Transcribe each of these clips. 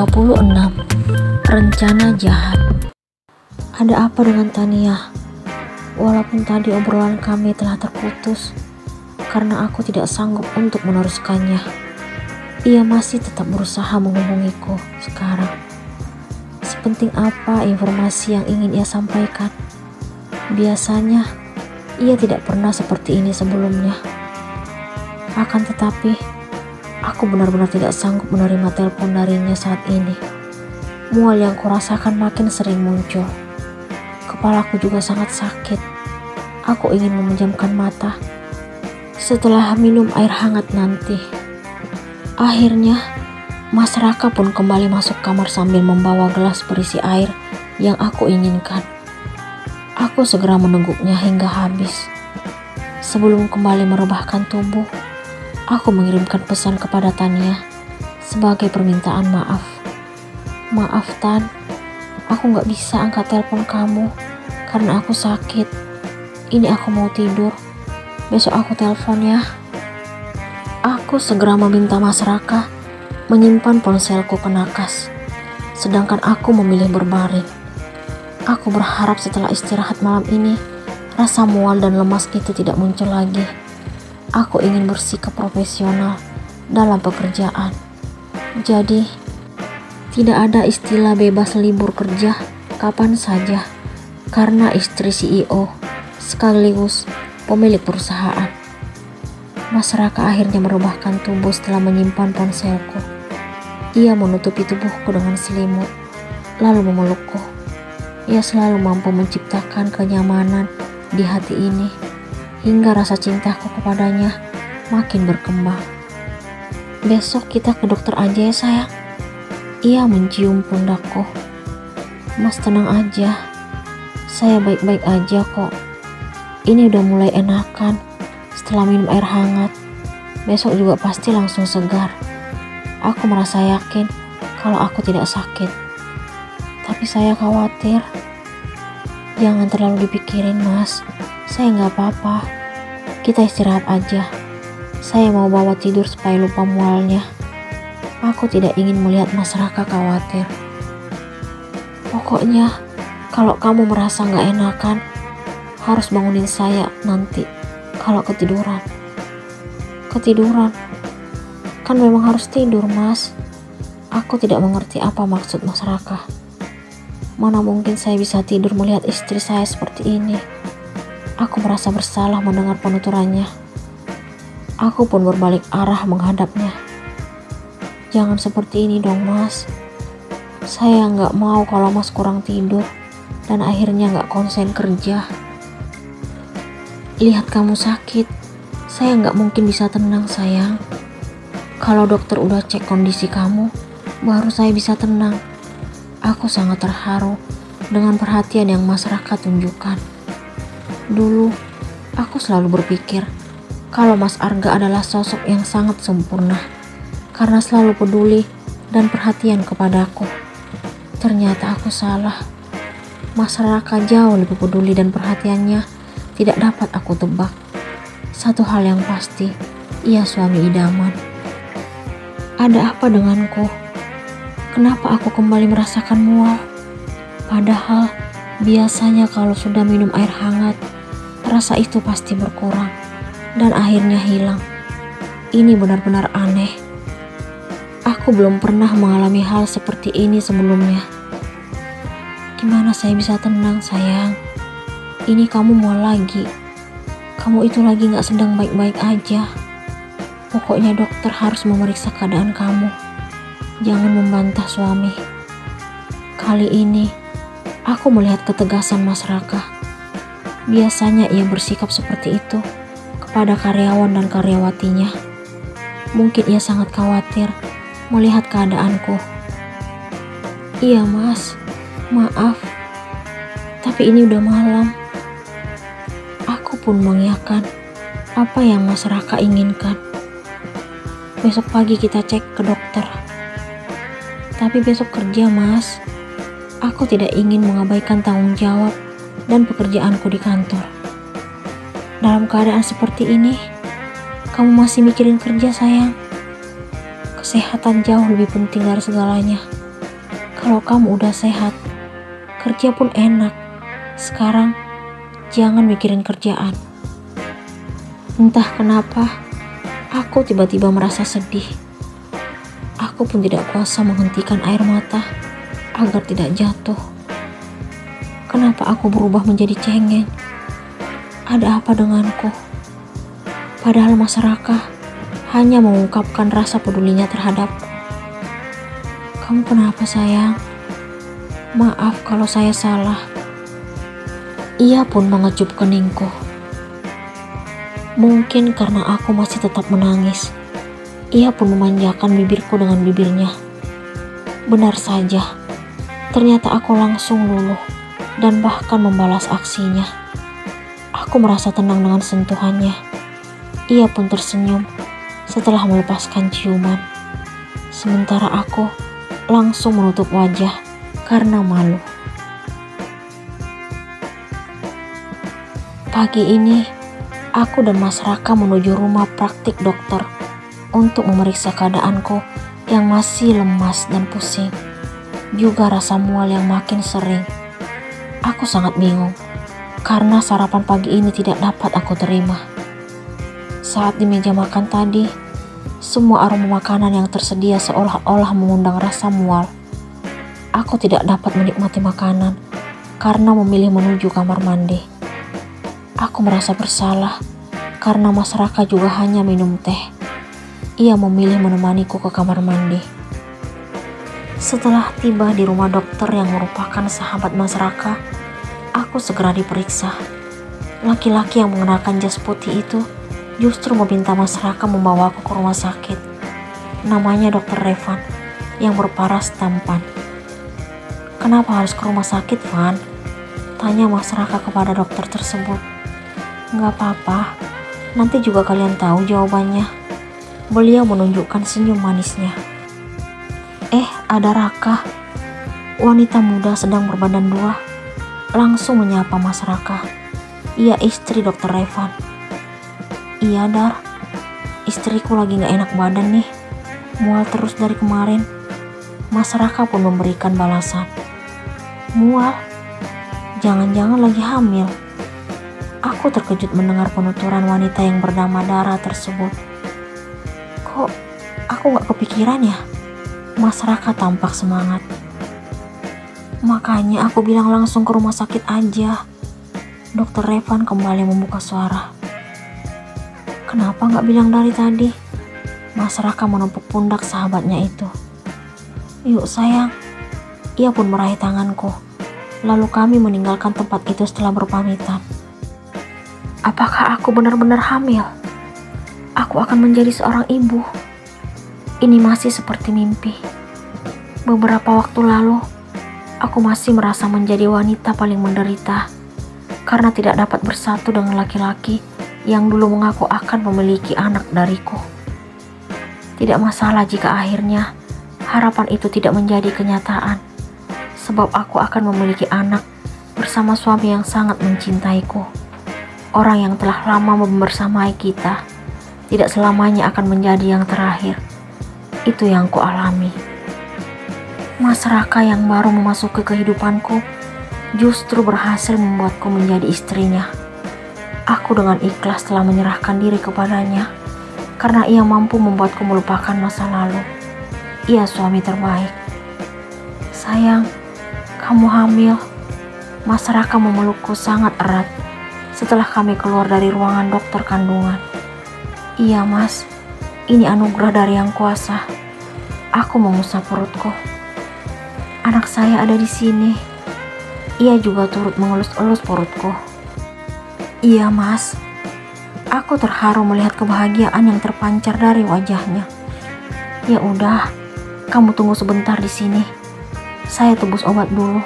26. Rencana jahat. Ada apa dengan Tania? Walaupun tadi obrolan kami telah terputus karena aku tidak sanggup untuk meneruskannya, ia masih tetap berusaha menghubungiku sekarang. Sepenting apa informasi yang ingin ia sampaikan? Biasanya ia tidak pernah seperti ini sebelumnya. Akan tetapi aku benar-benar tidak sanggup menerima telepon darinya saat ini. Mual yang kurasakan makin sering muncul. Kepalaku juga sangat sakit. Aku ingin memejamkan mata setelah minum air hangat nanti. Akhirnya, Mas Raka pun kembali masuk kamar sambil membawa gelas berisi air yang aku inginkan. Aku segera meneguknya hingga habis. Sebelum kembali merebahkan tubuh, aku mengirimkan pesan kepada Tania sebagai permintaan maaf. Maaf Tan, aku gak bisa angkat telepon kamu karena aku sakit. Ini aku mau tidur, besok aku telepon ya. Aku segera meminta Mas Raka menyimpan ponselku ke nakas, sedangkan aku memilih berbaring. Aku berharap setelah istirahat malam ini, rasa mual dan lemas itu tidak muncul lagi. Aku ingin bersikap profesional dalam pekerjaan. Jadi, tidak ada istilah bebas libur kerja kapan saja karena istri CEO sekaligus pemilik perusahaan. Mas Raka akhirnya merebahkan tubuh setelah menyimpan ponselku. Ia menutupi tubuhku dengan selimut, lalu memelukku. Ia selalu mampu menciptakan kenyamanan di hati ini, hingga rasa cintaku kepadanya makin berkembang. Besok kita ke dokter aja ya sayang. Ia mencium pundakku. Mas tenang aja, saya baik-baik aja kok. Ini udah mulai enakan setelah minum air hangat. Besok juga pasti langsung segar. Aku merasa yakin kalau aku tidak sakit. Tapi saya khawatir. Jangan terlalu dipikirin mas, saya nggak apa-apa. Kita istirahat aja. Saya mau bawa tidur supaya lupa mualnya. Aku tidak ingin melihat Mas Raka khawatir. Pokoknya kalau kamu merasa nggak enakan, harus bangunin saya nanti kalau ketiduran. Ketiduran? Kan memang harus tidur mas. Aku tidak mengerti apa maksud Mas Raka. Mana mungkin saya bisa tidur melihat istri saya seperti ini. Aku merasa bersalah mendengar penuturannya. Aku pun berbalik arah menghadapnya. Jangan seperti ini dong mas. Saya nggak mau kalau mas kurang tidur dan akhirnya nggak konsen kerja. Lihat kamu sakit, saya nggak mungkin bisa tenang sayang. Kalau dokter udah cek kondisi kamu, baru saya bisa tenang. Aku sangat terharu dengan perhatian yang Mas Raka tunjukkan. Dulu, aku selalu berpikir kalau Mas Arga adalah sosok yang sangat sempurna karena selalu peduli dan perhatian kepadaku. Ternyata aku salah. Mas Raka jauh lebih peduli dan perhatiannya tidak dapat aku tebak. Satu hal yang pasti, ia suami idaman. Ada apa denganku? Kenapa aku kembali merasakan mual? Padahal biasanya kalau sudah minum air hangat, rasa itu pasti berkurang dan akhirnya hilang. Ini benar-benar aneh. Aku belum pernah mengalami hal seperti ini sebelumnya. Gimana saya bisa tenang sayang? Ini kamu mual lagi. Kamu itu lagi gak sedang baik-baik aja. Pokoknya dokter harus memeriksa keadaan kamu. Jangan membantah suami. Kali ini, aku melihat ketegasan Mas Raka. Biasanya ia bersikap seperti itu kepada karyawan dan karyawatinya. Mungkin ia sangat khawatir melihat keadaanku. Iya mas, maaf. Tapi ini udah malam. Aku pun mengiyakan apa yang Mas Raka inginkan. Besok pagi kita cek ke dokter. Tapi besok kerja mas. Aku tidak ingin mengabaikan tanggung jawab dan pekerjaanku di kantor. Dalam keadaan seperti ini, kamu masih mikirin kerja sayang. Kesehatan jauh lebih penting dari segalanya. Kalau kamu udah sehat, kerja pun enak. Sekarang jangan mikirin kerjaan. Entah kenapa, aku tiba-tiba merasa sedih. Aku pun tidak kuasa menghentikan air mata agar tidak jatuh. Kenapa aku berubah menjadi cengeng? Ada apa denganku? Padahal Mas Raka hanya mengungkapkan rasa pedulinya terhadapku. Kamu kenapa sayang? Maaf kalau saya salah. Ia pun mengecup keningku. Mungkin karena aku masih tetap menangis, ia pun memanjakan bibirku dengan bibirnya. Benar saja, ternyata aku langsung luluh dan bahkan membalas aksinya. Aku merasa tenang dengan sentuhannya. Ia pun tersenyum setelah melepaskan ciuman. Sementara aku langsung menutup wajah karena malu. Pagi ini, aku dan Mas Raka menuju rumah praktik dokter untuk memeriksa keadaanku yang masih lemas dan pusing, juga rasa mual yang makin sering. Aku sangat bingung karena sarapan pagi ini tidak dapat aku terima. Saat di meja makan tadi, semua aroma makanan yang tersedia seolah-olah mengundang rasa mual. Aku tidak dapat menikmati makanan karena memilih menuju kamar mandi. Aku merasa bersalah karena Mas Raka juga hanya minum teh. Ia memilih menemaniku ke kamar mandi. Setelah tiba di rumah dokter yang merupakan sahabat Mas Raka, aku segera diperiksa. Laki-laki yang mengenakan jas putih itu justru meminta Mas Raka membawaku ke rumah sakit. Namanya Dr. Revan yang berparas tampan. Kenapa harus ke rumah sakit, Van? Tanya Mas Raka kepada dokter tersebut. Nggak apa-apa, nanti juga kalian tahu jawabannya. Beliau menunjukkan senyum manisnya. Ada Raka. Wanita muda sedang berbadan dua langsung menyapa Mas Raka. Ia istri Dr. Revan. Iya Dar, istriku lagi gak enak badan nih, mual terus dari kemarin. Mas Raka pun memberikan balasan. Mual? Jangan-jangan lagi hamil. Aku terkejut mendengar penuturan wanita yang bernama Dara tersebut. Kok aku gak kepikiran ya? Mas Raka tampak semangat. Makanya aku bilang langsung ke rumah sakit aja. Dr. Revan kembali membuka suara. Kenapa gak bilang dari tadi? Mas Raka menepuk pundak sahabatnya itu. Yuk sayang. Ia pun meraih tanganku. Lalu kami meninggalkan tempat itu setelah berpamitan. Apakah aku benar-benar hamil? Aku akan menjadi seorang ibu. Ini masih seperti mimpi. Beberapa waktu lalu, aku masih merasa menjadi wanita paling menderita karena tidak dapat bersatu dengan laki-laki yang dulu mengaku akan memiliki anak dariku. Tidak masalah jika akhirnya harapan itu tidak menjadi kenyataan, sebab aku akan memiliki anak bersama suami yang sangat mencintaiku. Orang yang telah lama membersamai kita tidak selamanya akan menjadi yang terakhir. Itu yang kualami. Mas Raka yang baru memasuki kehidupanku justru berhasil membuatku menjadi istrinya. Aku dengan ikhlas telah menyerahkan diri kepadanya karena ia mampu membuatku melupakan masa lalu. Ia suami terbaik. Sayang, kamu hamil. Mas Raka memelukku sangat erat setelah kami keluar dari ruangan dokter kandungan. Iya mas, ini anugerah dari Yang Kuasa. Aku mengusap perutku. Anak saya ada di sini. Ia juga turut mengelus-elus perutku. Iya mas, aku terharu melihat kebahagiaan yang terpancar dari wajahnya. Ya udah, kamu tunggu sebentar di sini. Saya tebus obat dulu.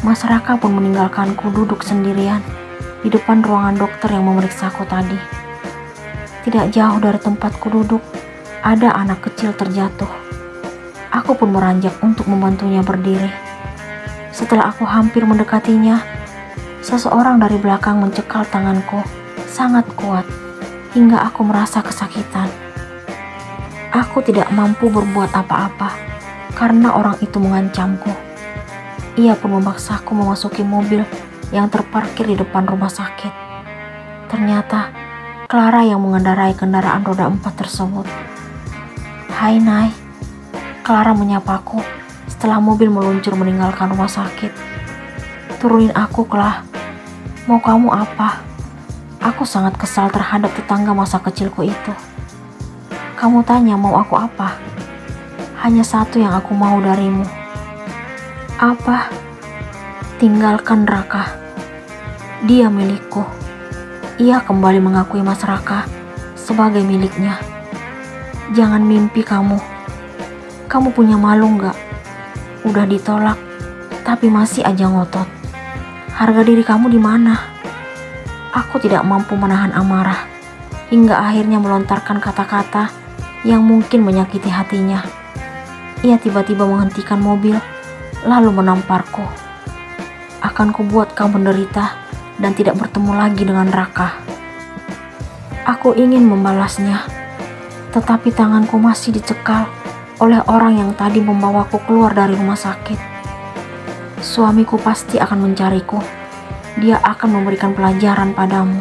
Mas Raka pun meninggalkanku duduk sendirian di depan ruangan dokter yang memeriksaku tadi. Tidak jauh dari tempatku duduk, ada anak kecil terjatuh. Aku pun beranjak untuk membantunya berdiri. Setelah aku hampir mendekatinya, seseorang dari belakang mencekal tanganku sangat kuat hingga aku merasa kesakitan. Aku tidak mampu berbuat apa-apa karena orang itu mengancamku. Ia pun memaksaku memasuki mobil yang terparkir di depan rumah sakit. Ternyata Clara yang mengendarai kendaraan roda 4 tersebut. "Hai Nay," Clara menyapaku setelah mobil meluncur meninggalkan rumah sakit. "Turunin aku, Clara. Mau kamu apa?" Aku sangat kesal terhadap tetangga masa kecilku itu. "Kamu tanya mau aku apa? Hanya satu yang aku mau darimu." "Apa?" "Tinggalkan Raka. Dia milikku." Ia kembali mengakui Mas Raka sebagai miliknya. "Jangan mimpi kamu. Kamu punya malu nggak? Udah ditolak, tapi masih aja ngotot. Harga diri kamu di mana?" Aku tidak mampu menahan amarah, hingga akhirnya melontarkan kata-kata yang mungkin menyakiti hatinya. Ia tiba-tiba menghentikan mobil, lalu menamparku. "Akan kubuat kau menderita dan tidak bertemu lagi dengan Raka." Aku ingin membalasnya, tetapi tanganku masih dicekal oleh orang yang tadi membawaku keluar dari rumah sakit. "Suamiku pasti akan mencariku. Dia akan memberikan pelajaran padamu.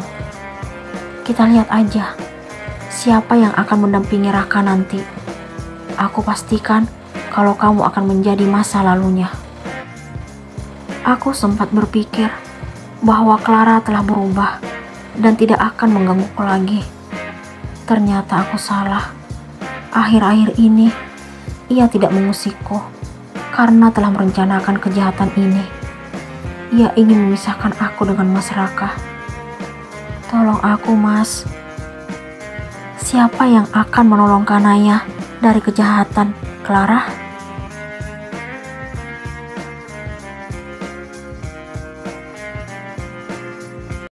Kita lihat aja siapa yang akan mendampingi Raka nanti. Aku pastikan kalau kamu akan menjadi masa lalunya." Aku sempat berpikir bahwa Clara telah berubah dan tidak akan menggangguku lagi. Ternyata aku salah. Akhir-akhir ini ia tidak mengusikku karena telah merencanakan kejahatan ini. Ia ingin memisahkan aku dengan Mas Raka. "Tolong aku, Mas." "Siapa yang akan menolong Kanaya dari kejahatan, Clara?"